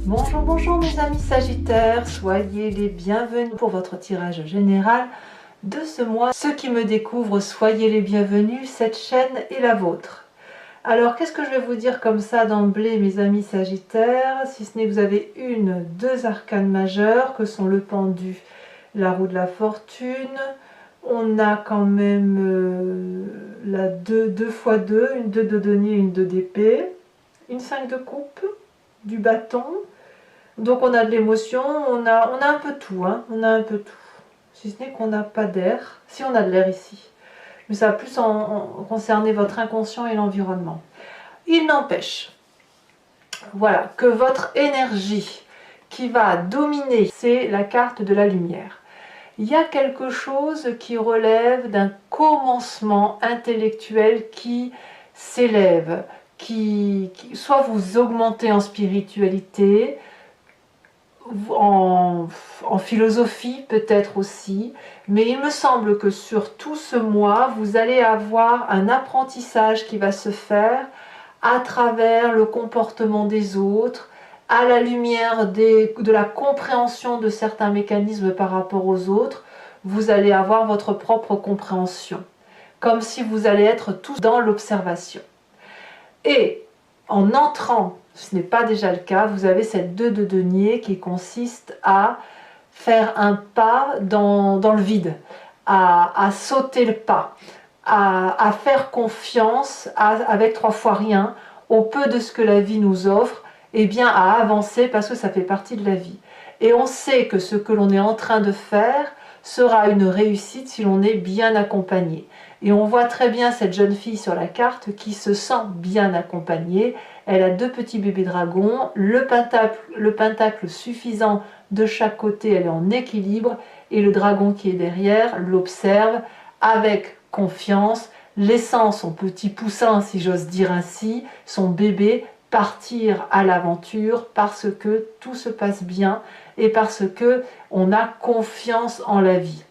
Bonjour, bonjour mes amis Sagittaires, soyez les bienvenus pour votre tirage général de ce mois. Ceux qui me découvrent, soyez les bienvenus, cette chaîne est la vôtre. Alors qu'est-ce que je vais vous dire comme ça d'emblée mes amis Sagittaires, si ce n'est que vous avez deux arcanes majeures que sont le pendu, la roue de la fortune. On a quand même la 2 x 2, une 2 de denier, une 2 d'épée, une 5 de coupe, du bâton. Donc on a de l'émotion, on a un peu tout, hein, on a un peu tout. Si ce n'est qu'on n'a pas d'air, si on a de l'air ici. Mais ça va plus concerner votre inconscient et l'environnement. Il n'empêche, voilà, que votre énergie qui va dominer, c'est la carte de la lumière. Il y a quelque chose qui relève d'un commencement intellectuel qui s'élève, qui soit vous augmentez en spiritualité, en philosophie peut-être aussi, mais il me semble que sur tout ce mois, vous allez avoir un apprentissage qui va se faire à travers le comportement des autres, à la lumière de la compréhension de certains mécanismes par rapport aux autres. Vous allez avoir votre propre compréhension, comme si vous allez être tous dans l'observation. Et en entrant, ce n'est pas déjà le cas, vous avez cette 2 de denier qui consiste à faire un pas dans le vide, à sauter le pas, à faire confiance avec 3 fois rien, au peu de ce que la vie nous offre, et bien à avancer parce que ça fait partie de la vie. Et on sait que ce que l'on est en train de faire sera une réussite si l'on est bien accompagné. Et on voit très bien cette jeune fille sur la carte qui se sent bien accompagnée. Elle a 2 petits bébés dragons, le pentacle suffisant de chaque côté, elle est en équilibre, et le dragon qui est derrière l'observe avec confiance, laissant son petit poussin, si j'ose dire ainsi, son bébé, partir à l'aventure parce que tout se passe bien et parce que on a confiance en la vie.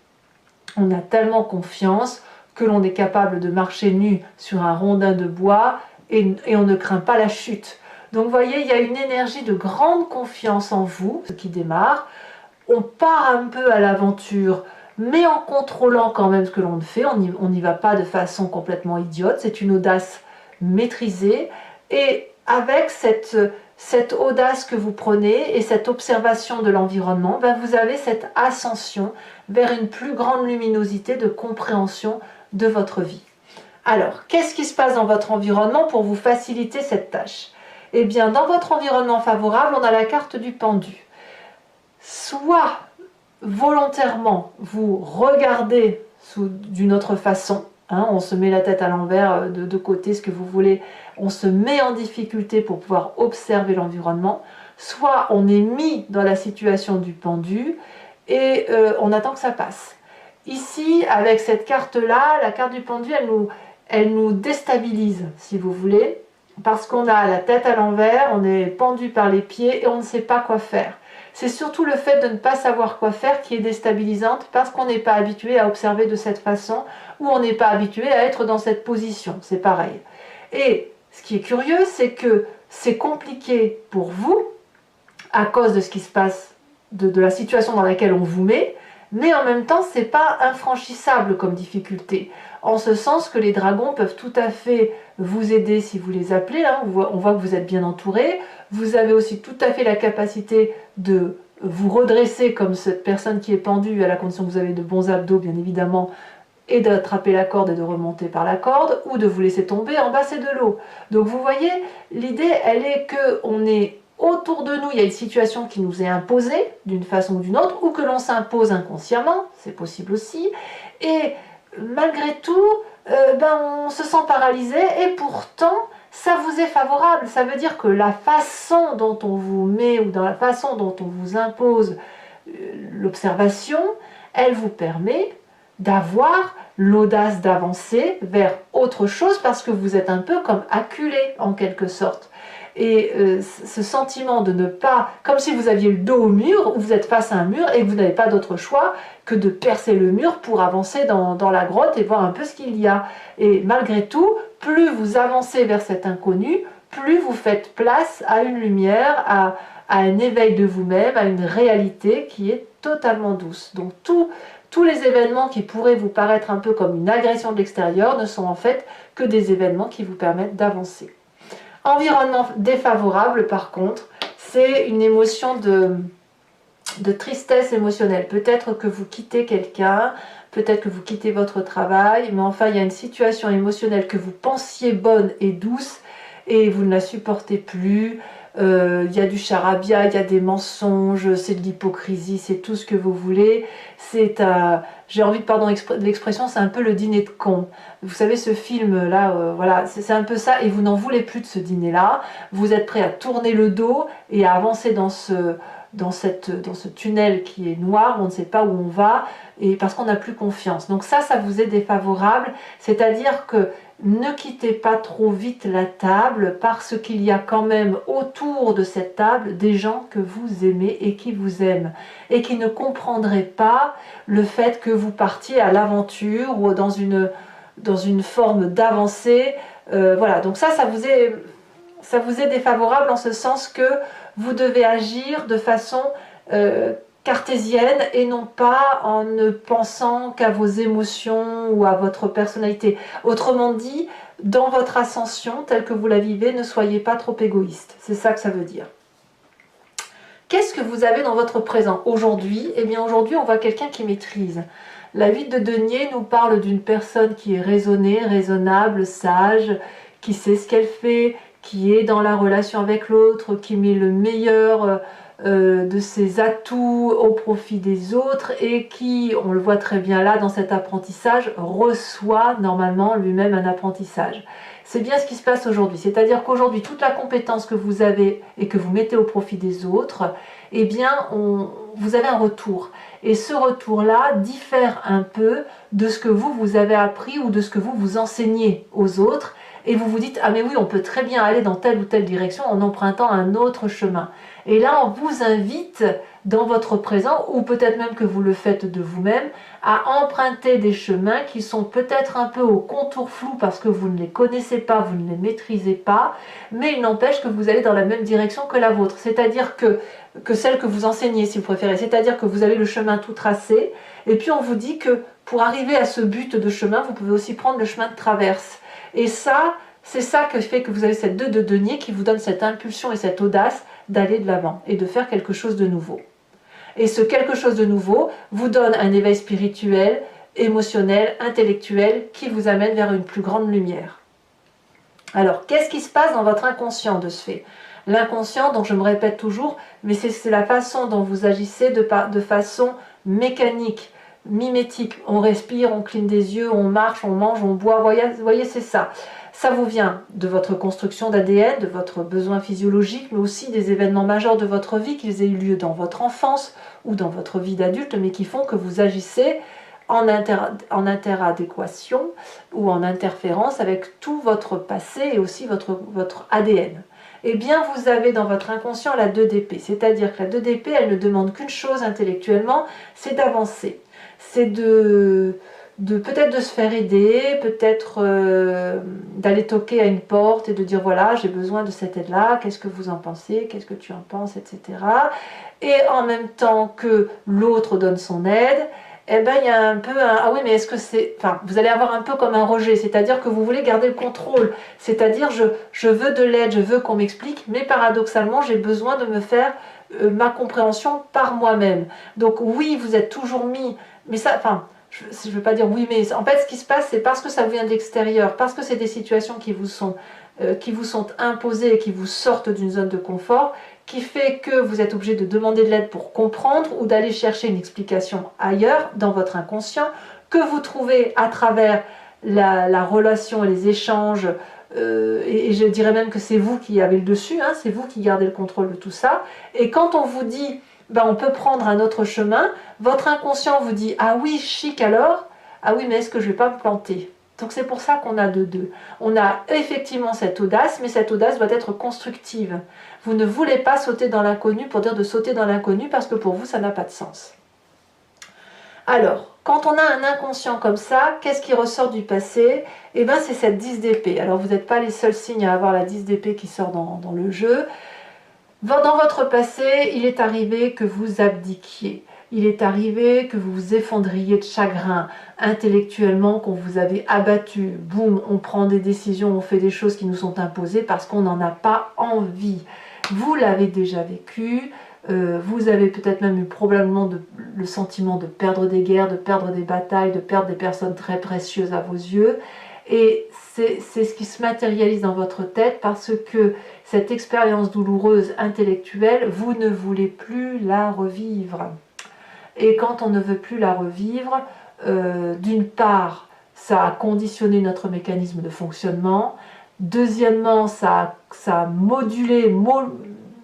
On a tellement confiance que l'on est capable de marcher nu sur un rondin de bois et on ne craint pas la chute. Donc vous voyez, il y a une énergie de grande confiance en vous, ce qui démarre. On part un peu à l'aventure, mais en contrôlant quand même ce que l'on fait. On n'y va pas de façon complètement idiote, c'est une audace maîtrisée. Et avec cette audace que vous prenez et cette observation de l'environnement, ben vous avez cette ascension vers une plus grande luminosité de compréhension de votre vie. Alors, qu'est-ce qui se passe dans votre environnement pour vous faciliter cette tâche? Eh bien, dans votre environnement favorable, on a la carte du pendu. Soit volontairement, vous regardez d'une autre façon, hein, on se met la tête à l'envers, de côté, ce que vous voulez, on se met en difficulté pour pouvoir observer l'environnement, soit on est mis dans la situation du pendu et on attend que ça passe. Ici, avec cette carte-là, la carte du pendu, elle nous déstabilise, si vous voulez, parce qu'on a la tête à l'envers, on est pendu par les pieds et on ne sait pas quoi faire. C'est surtout le fait de ne pas savoir quoi faire qui est déstabilisante parce qu'on n'est pas habitué à observer de cette façon ou on n'est pas habitué à être dans cette position, c'est pareil. Et ce qui est curieux, c'est que c'est compliqué pour vous à cause de ce qui se passe, de la situation dans laquelle on vous met, mais en même temps, c'est pas infranchissable comme difficulté, en ce sens que les dragons peuvent tout à fait vous aider si vous les appelez, hein. On voit que vous êtes bien entouré, vous avez aussi tout à fait la capacité de vous redresser comme cette personne qui est pendue, à la condition que vous avez de bons abdos bien évidemment, et d'attraper la corde et de remonter par la corde, ou de vous laisser tomber en bas c'est de l'eau. Donc vous voyez, l'idée elle est qu'on est autour de nous, il y a une situation qui nous est imposée d'une façon ou d'une autre, ou que l'on s'impose inconsciemment, c'est possible aussi, et malgré tout, on se sent paralysé, et pourtant, ça vous est favorable. Ça veut dire que la façon dont on vous met, ou dans la façon dont on vous impose l'observation, elle vous permet d'avoir l'audace d'avancer vers autre chose, parce que vous êtes un peu comme acculé, en quelque sorte. Et ce sentiment de ne pas, comme si vous aviez le dos au mur, ou vous êtes face à un mur et que vous n'avez pas d'autre choix que de percer le mur pour avancer dans la grotte et voir un peu ce qu'il y a. Et malgré tout, plus vous avancez vers cet inconnu, plus vous faites place à une lumière, à un éveil de vous-même, à une réalité qui est totalement douce. Donc tous les événements qui pourraient vous paraître un peu comme une agression de l'extérieur ne sont en fait que des événements qui vous permettent d'avancer. Environnement défavorable par contre, c'est une émotion de tristesse émotionnelle. Peut-être que vous quittez quelqu'un, peut-être que vous quittez votre travail, mais enfin il y a une situation émotionnelle que vous pensiez bonne et douce et vous ne la supportez plus. Il y a du charabia, il y a des mensonges, c'est de l'hypocrisie, c'est tout ce que vous voulez. J'ai envie de pardon l'expression, c'est un peu le dîner de con. Vous savez ce film là, voilà, c'est un peu ça et vous n'en voulez plus de ce dîner là. Vous êtes prêt à tourner le dos et à avancer dans ce tunnel qui est noir, on ne sait pas où on va, et parce qu'on n'a plus confiance. Donc ça vous est défavorable, c'est-à-dire que ne quittez pas trop vite la table, parce qu'il y a quand même autour de cette table des gens que vous aimez et qui vous aiment, et qui ne comprendraient pas le fait que vous partiez à l'aventure ou dans une forme d'avancée. Voilà, donc ça vous est défavorable en ce sens que vous devez agir de façon cartésienne et non pas en ne pensant qu'à vos émotions ou à votre personnalité. Autrement dit, dans votre ascension telle que vous la vivez, ne soyez pas trop égoïste. C'est ça que ça veut dire. Qu'est-ce que vous avez dans votre présent aujourd'hui? Eh bien aujourd'hui, on voit quelqu'un qui maîtrise. La 8 de denier nous parle d'une personne qui est raisonnée, raisonnable, sage, qui sait ce qu'elle fait, qui est dans la relation avec l'autre, qui met le meilleur de ses atouts au profit des autres et qui, on le voit très bien là dans cet apprentissage, reçoit normalement lui-même un apprentissage. C'est bien ce qui se passe aujourd'hui, c'est-à-dire qu'aujourd'hui, toute la compétence que vous avez et que vous mettez au profit des autres, eh bien, vous avez un retour. Et ce retour-là diffère un peu de ce que vous avez appris ou de ce que vous enseignez aux autres. Et vous vous dites, ah mais oui, on peut très bien aller dans telle ou telle direction en empruntant un autre chemin. Et là, on vous invite dans votre présent, ou peut-être même que vous le faites de vous-même, à emprunter des chemins qui sont peut-être un peu au contour flou parce que vous ne les connaissez pas, vous ne les maîtrisez pas, mais il n'empêche que vous allez dans la même direction que la vôtre. C'est-à-dire que celle que vous enseignez, si vous préférez. C'est-à-dire que vous avez le chemin tout tracé, et puis on vous dit que pour arriver à ce but de chemin, vous pouvez aussi prendre le chemin de traverse. Et ça, c'est ça que fait que vous avez cette 2 de denier qui vous donne cette impulsion et cette audace d'aller de l'avant et de faire quelque chose de nouveau. Et ce quelque chose de nouveau vous donne un éveil spirituel, émotionnel, intellectuel qui vous amène vers une plus grande lumière. Alors, qu'est-ce qui se passe dans votre inconscient de ce fait? L'inconscient, donc je me répète toujours, mais c'est la façon dont vous agissez de façon mécanique, mimétique. On respire, on cligne des yeux, on marche, on mange, on boit. Vous voyez, c'est ça. Ça vous vient de votre construction d'ADN, de votre besoin physiologique, mais aussi des événements majeurs de votre vie, qu'ils aient eu lieu dans votre enfance ou dans votre vie d'adulte, mais qui font que vous agissez en interadéquation ou en interférence avec tout votre passé et aussi votre ADN. Eh bien, vous avez dans votre inconscient la 2 d'épée, c'est-à-dire que la 2 d'épée, elle ne demande qu'une chose intellectuellement, c'est d'avancer. C'est peut-être de se faire aider, peut-être d'aller toquer à une porte et de dire voilà, j'ai besoin de cette aide-là, qu'est-ce que vous en pensez, qu'est-ce que tu en penses, etc. Et en même temps que l'autre donne son aide, eh ben, il y a un peu un ah oui, mais est-ce que c'est. Enfin, vous allez avoir un peu comme un rejet, c'est-à-dire que vous voulez garder le contrôle, c'est-à-dire je veux de l'aide, je veux qu'on m'explique, mais paradoxalement, j'ai besoin de me faire ma compréhension par moi-même. Donc, oui, vous êtes toujours mis, mais ça, enfin, je ne veux pas dire oui, mais en fait, ce qui se passe, c'est parce que ça vous vient de l'extérieur, parce que c'est des situations qui vous sont imposées et qui vous sortent d'une zone de confort, qui fait que vous êtes obligé de demander de l'aide pour comprendre ou d'aller chercher une explication ailleurs, dans votre inconscient, que vous trouvez à travers la relation et les échanges, et je dirais même que c'est vous qui avez le dessus, hein, c'est vous qui gardez le contrôle de tout ça. Et quand on vous dit, ben, on peut prendre un autre chemin, votre inconscient vous dit, ah oui, chic alors, ah oui, mais est-ce que je ne vais pas me planter? Donc c'est pour ça qu'on a deux. On a effectivement cette audace, mais cette audace doit être constructive. Vous ne voulez pas sauter dans l'inconnu pour dire de sauter dans l'inconnu parce que pour vous ça n'a pas de sens. Alors, quand on a un inconscient comme ça, qu'est-ce qui ressort du passé? Eh bien, c'est cette 10 d'épée. Alors, vous n'êtes pas les seuls signes à avoir la 10 d'épée qui sort dans le jeu. Dans votre passé, il est arrivé que vous abdiquiez. Il est arrivé que vous vous effondriez de chagrin intellectuellement, qu'on vous avait abattu. Boum, on prend des décisions, on fait des choses qui nous sont imposées parce qu'on n'en a pas envie. Vous l'avez déjà vécu, vous avez peut-être même eu probablement le sentiment de perdre des guerres, de perdre des batailles, de perdre des personnes très précieuses à vos yeux. Et c'est ce qui se matérialise dans votre tête parce que cette expérience douloureuse intellectuelle, vous ne voulez plus la revivre. Et quand on ne veut plus la revivre, d'une part, ça a conditionné notre mécanisme de fonctionnement. Deuxièmement, ça a modulé,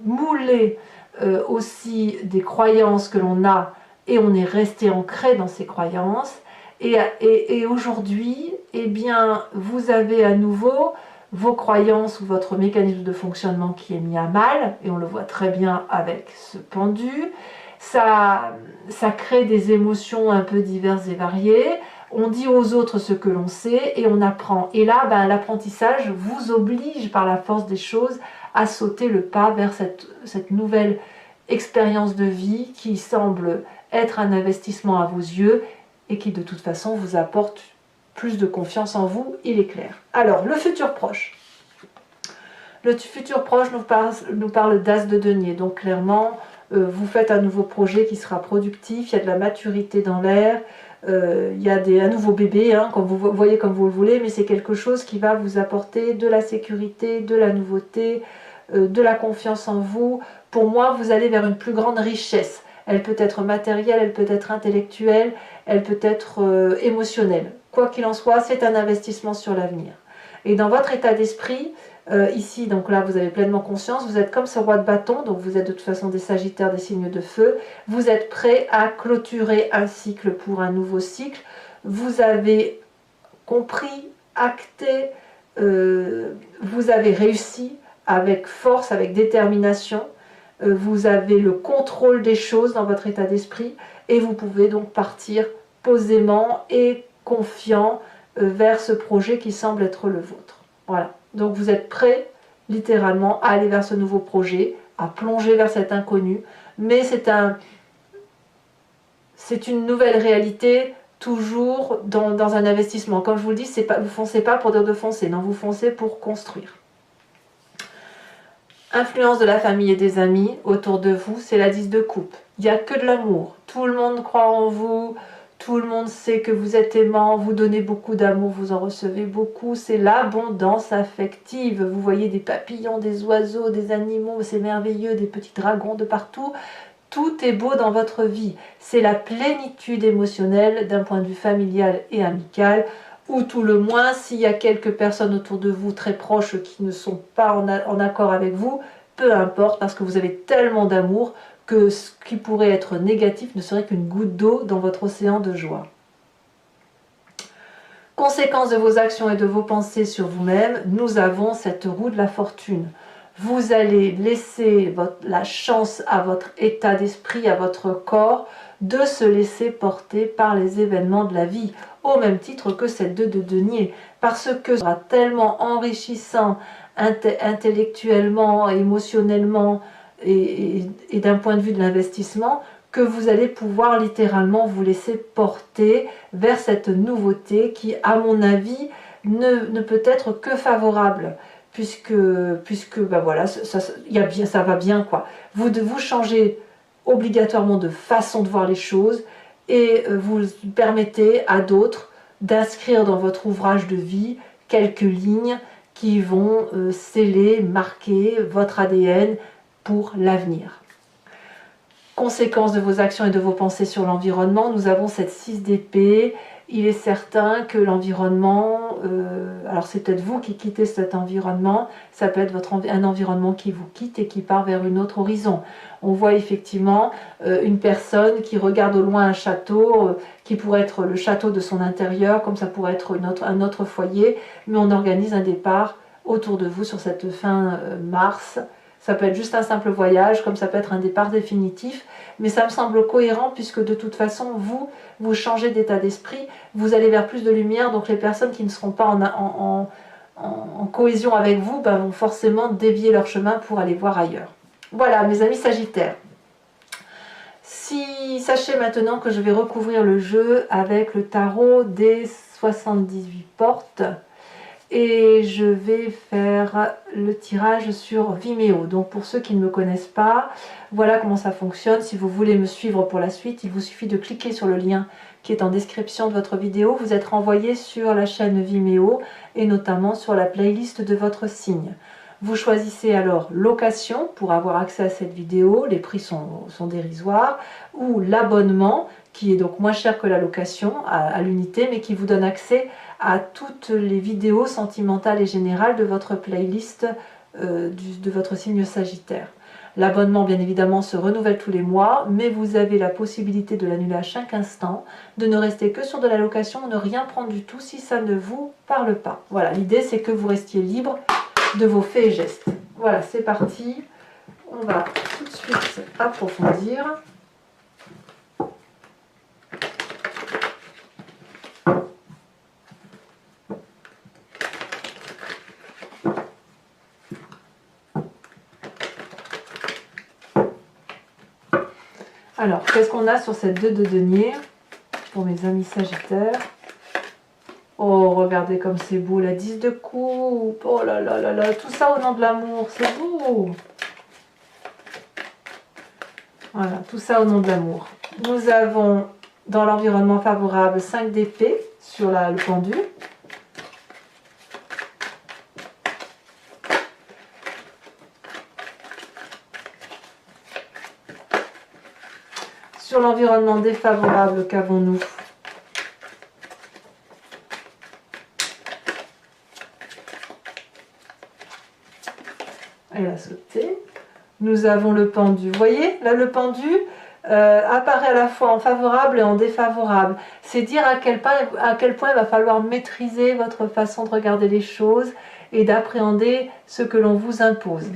moulé aussi des croyances que l'on a et on est resté ancré dans ces croyances. Et aujourd'hui, eh bien, vous avez à nouveau vos croyances ou votre mécanisme de fonctionnement qui est mis à mal, et on le voit très bien avec ce pendu. Ça crée des émotions un peu diverses et variées. On dit aux autres ce que l'on sait et on apprend. Et là, l'apprentissage vous oblige par la force des choses à sauter le pas vers cette nouvelle expérience de vie qui semble être un investissement à vos yeux et qui de toute façon vous apporte plus de confiance en vous, il est clair. Alors, le futur proche. Le futur proche nous parle d'as de denier, donc clairement, vous faites un nouveau projet qui sera productif, il y a de la maturité dans l'air, il y a un nouveau bébé, hein, comme vous voyez comme vous le voulez, mais c'est quelque chose qui va vous apporter de la sécurité, de la nouveauté, de la confiance en vous. Pour moi, vous allez vers une plus grande richesse. Elle peut être matérielle, elle peut être intellectuelle, elle peut être émotionnelle. Quoi qu'il en soit, c'est un investissement sur l'avenir. Et dans votre état d'esprit, ici, donc là, vous avez pleinement conscience, vous êtes comme ce roi de bâton, donc vous êtes de toute façon des sagittaires, des signes de feu, vous êtes prêt à clôturer un cycle pour un nouveau cycle, vous avez compris, acté, vous avez réussi avec force, avec détermination, vous avez le contrôle des choses dans votre état d'esprit et vous pouvez donc partir posément et confiant vers ce projet qui semble être le vôtre. Voilà, donc vous êtes prêt littéralement à aller vers ce nouveau projet, à plonger vers cet inconnu, mais c'est une nouvelle réalité toujours dans un investissement. Comme je vous le dis, vous ne foncez pas pour dire de foncer, non, vous foncez pour construire. Influence de la famille et des amis autour de vous, c'est la 10 de coupe. Il n'y a que de l'amour. Tout le monde croit en vous, tout le monde sait que vous êtes aimant, vous donnez beaucoup d'amour, vous en recevez beaucoup. C'est l'abondance affective. Vous voyez des papillons, des oiseaux, des animaux, c'est merveilleux, des petits dragons de partout. Tout est beau dans votre vie. C'est la plénitude émotionnelle d'un point de vue familial et amical. Ou tout le moins, s'il y a quelques personnes autour de vous très proches qui ne sont pas en accord avec vous, peu importe, parce que vous avez tellement d'amour que ce qui pourrait être négatif ne serait qu'une goutte d'eau dans votre océan de joie. Conséquence de vos actions et de vos pensées sur vous-même, nous avons cette roue de la fortune. Vous allez laisser la chance à votre état d'esprit, à votre corps, de se laisser porter par les événements de la vie, au même titre que cette 2 de denier, parce que ce sera tellement enrichissant intellectuellement, émotionnellement et d'un point de vue de l'investissement, que vous allez pouvoir littéralement vous laisser porter vers cette nouveauté qui, à mon avis, ne peut être que favorable. Puisque voilà, ça va bien, quoi. Vous changez obligatoirement de façon de voir les choses et vous permettez à d'autres d'inscrire dans votre ouvrage de vie quelques lignes qui vont sceller, marquer votre ADN pour l'avenir. Conséquence de vos actions et de vos pensées sur l'environnement, nous avons cette 6 d'épée. Il est certain que l'environnement, alors c'est peut-être vous qui quittez cet environnement, ça peut être un environnement qui vous quitte et qui part vers un autre horizon. On voit effectivement une personne qui regarde au loin un château, qui pourrait être le château de son intérieur, comme ça pourrait être un autre foyer, mais on organise un départ autour de vous sur cette fin mars. Ça peut être juste un simple voyage, comme ça peut être un départ définitif, mais ça me semble cohérent puisque de toute façon, vous changez d'état d'esprit, vous allez vers plus de lumière, donc les personnes qui ne seront pas en cohésion avec vous ben, vont forcément dévier leur chemin pour aller voir ailleurs. Voilà, mes amis Sagittaires. Sachez maintenant que je vais recouvrir le jeu avec le tarot des 78 portes. Et je vais faire le tirage sur Vimeo. Donc pour ceux qui ne me connaissent pas, voilà comment ça fonctionne. Si vous voulez me suivre pour la suite, il vous suffit de cliquer sur le lien qui est en description de votre vidéo. Vous êtes renvoyé sur la chaîne Vimeo et notamment sur la playlist de votre signe. Vous choisissez alors location pour avoir accès à cette vidéo, les prix sont dérisoires, ou l'abonnement qui est donc moins cher que la location à l'unité, mais qui vous donne accès à toutes les vidéos sentimentales et générales de votre playlist de votre signe Sagittaire. L'abonnement, bien évidemment, se renouvelle tous les mois, mais vous avez la possibilité de l'annuler à chaque instant, de ne rester que sur de la location, ne rien prendre du tout si ça ne vous parle pas. Voilà, l'idée c'est que vous restiez libre de vos faits et gestes. Voilà, c'est parti. On va tout de suite approfondir. Alors, qu'est-ce qu'on a sur cette 2 de denier pour mes amis Sagittaires? Oh, regardez comme c'est beau, la 10 de coupe. Oh là là là là, tout ça au nom de l'amour, c'est beau. Voilà, tout ça au nom de l'amour. Nous avons dans l'environnement favorable 5 d'épée sur le pendu. Sur l'environnement défavorable, qu'avons-nous? Elle a sauté. Nous avons le pendu. Vous voyez, là, le pendu apparaît à la fois en favorable et en défavorable. C'est dire à quel point il va falloir maîtriser votre façon de regarder les choses et d'appréhender ce que l'on vous impose.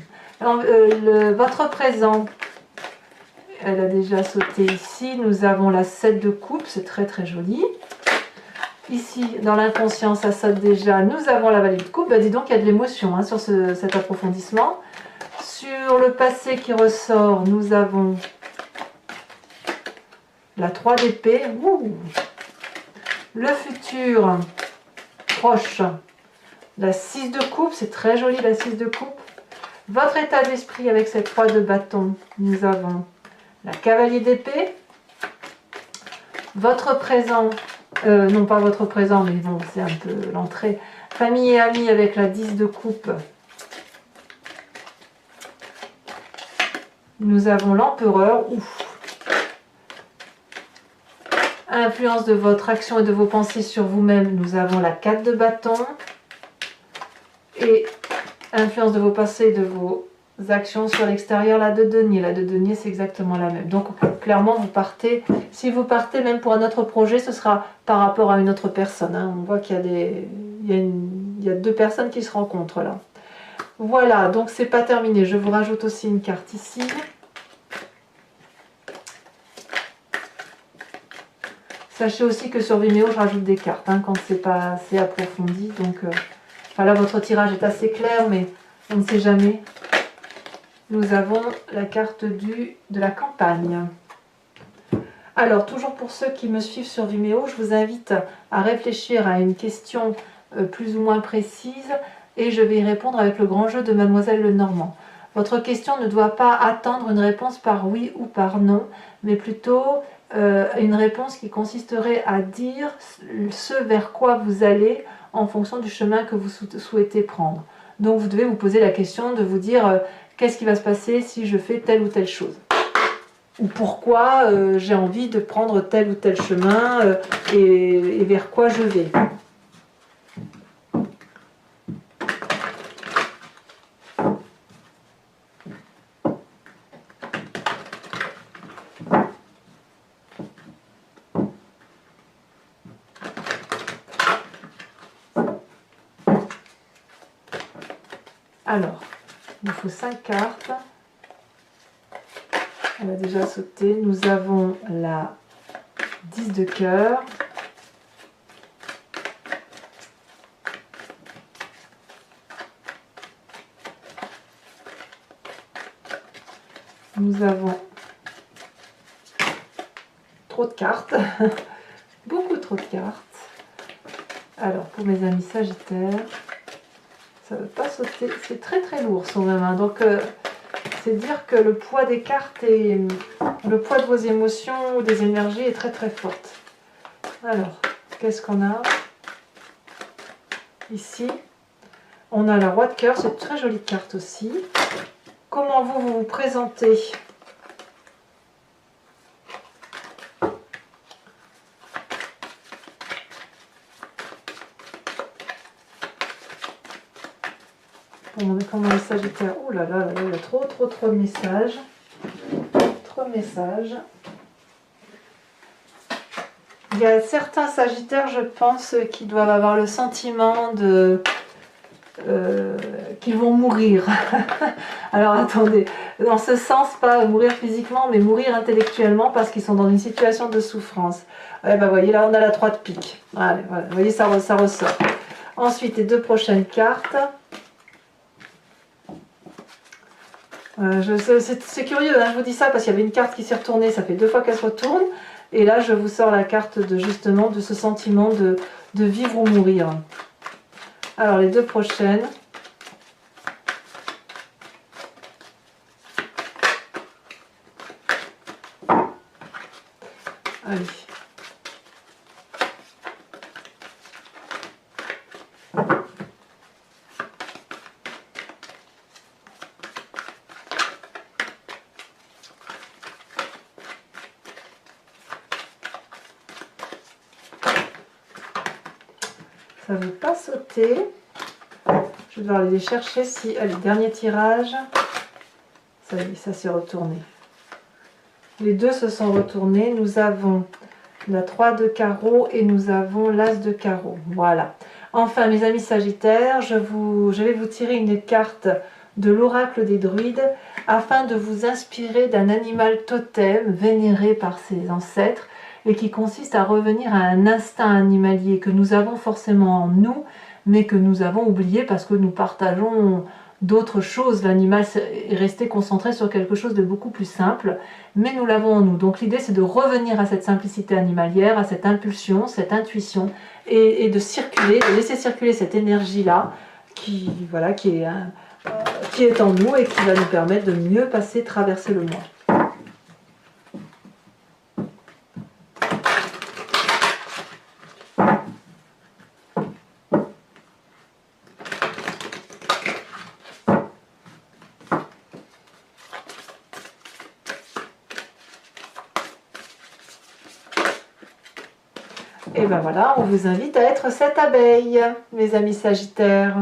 Alors, votre présent, elle a déjà sauté ici. Nous avons la 7 de coupe, c'est très très joli. Ici, dans l'inconscient, ça saute déjà. Nous avons la valide de coupe. Ben, dis donc, il y a de l'émotion hein, sur cet approfondissement. Sur le passé qui ressort, nous avons la 3 d'épée. Le futur proche, la 6 de coupe. C'est très joli la 6 de coupe. Votre état d'esprit avec cette 3 de bâton, nous avons la cavalier d'épée. Votre présent, non pas votre présent, mais bon, c'est un peu l'entrée. Famille et amis avec la 10 de coupe. Nous avons l'empereur. Influence de votre action et de vos pensées sur vous-même. Nous avons la 4 de bâton. Et influence de vos pensées et de vos actions sur l'extérieur, la 2 de denier. La 2 de denier, c'est exactement la même. Donc, clairement, vous partez. Si vous partez même pour un autre projet, ce sera par rapport à une autre personne. Hein. On voit qu'il y a 2 personnes qui se rencontrent là. Voilà, donc c'est pas terminé. Je vous rajoute aussi une carte ici. Sachez aussi que sur Vimeo, je rajoute des cartes hein, quand c'est pas assez approfondi. Donc, enfin là, votre tirage est assez clair, mais on ne sait jamais. Nous avons la carte de la campagne. Alors, toujours pour ceux qui me suivent sur Vimeo, je vous invite à réfléchir à une question plus ou moins précise et je vais y répondre avec le grand jeu de Mademoiselle Lenormand. Votre question ne doit pas attendre une réponse par oui ou par non, mais plutôt une réponse qui consisterait à dire ce vers quoi vous allez en fonction du chemin que vous souhaitez prendre. Donc vous devez vous poser la question de vous dire qu'est-ce qui va se passer si je fais telle ou telle chose, ou pourquoi j'ai envie de prendre tel ou tel chemin et vers quoi je vais. Alors, Il nous faut 5 cartes. On a déjà sauté. Nous avons la 10 de cœur. Nous avons trop de cartes, beaucoup trop de cartes. Alors pour mes amis Sagittaires, ça ne veut pas sauter, c'est très très lourd sur ma main. Donc c'est dire que le poids des cartes et le poids de vos émotions ou des énergies est très très forte. Alors, qu'est-ce qu'on a ici? On a la roi de cœur, c'est une très jolie carte aussi. Comment vous vous présentez? Comment les Sagittaires? Oh là là, il y a trop de messages. Trop de messages. Il y a certains Sagittaires, je pense, qui doivent avoir le sentiment de... qu'ils vont mourir. Alors attendez, dans ce sens, pas mourir physiquement, mais mourir intellectuellement parce qu'ils sont dans une situation de souffrance. Ouais, bah, voyez, là on a la 3 de pique. Allez, voilà, vous voyez, ça ressort. Ensuite, les deux prochaines cartes. C'est curieux, hein, je vous dis ça parce qu'il y avait une carte qui s'est retournée, ça fait 2 fois qu'elle se retourne. Et là, je vous sors la carte de justement de ce sentiment de vivre ou mourir. Alors, les deux prochaines. Allez. Ça ne veut pas sauter. Je vais devoir aller les chercher si... Allez, dernier tirage. Ça y est, ça s'est retourné. Les deux se sont retournés. Nous avons la 3 de carreau et nous avons l'as de carreau. Voilà. Enfin, mes amis Sagittaires, je vais vous tirer une carte de l'oracle des druides afin de vous inspirer d'un animal totem vénéré par ses ancêtres et qui consiste à revenir à un instinct animalier que nous avons forcément en nous, mais que nous avons oublié parce que nous partageons d'autres choses. L'animal est resté concentré sur quelque chose de beaucoup plus simple, mais nous l'avons en nous. Donc l'idée, c'est de revenir à cette simplicité animalière, à cette impulsion, cette intuition, et de circuler, de laisser circuler cette énergie-là qui est en nous et qui va nous permettre de mieux traverser le mois. Et ben voilà, on vous invite à être cette abeille, mes amis Sagittaires.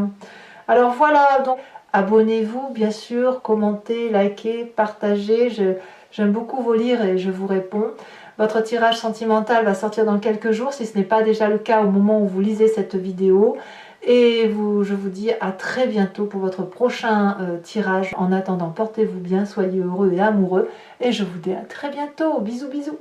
Alors voilà, donc abonnez-vous bien sûr, commentez, likez, partagez. J'aime beaucoup vos lire et je vous réponds. Votre tirage sentimental va sortir dans quelques jours, si ce n'est pas déjà le cas au moment où vous lisez cette vidéo. Et je vous dis à très bientôt pour votre prochain tirage. En attendant, portez-vous bien, soyez heureux et amoureux. Et je vous dis à très bientôt. Bisous, bisous.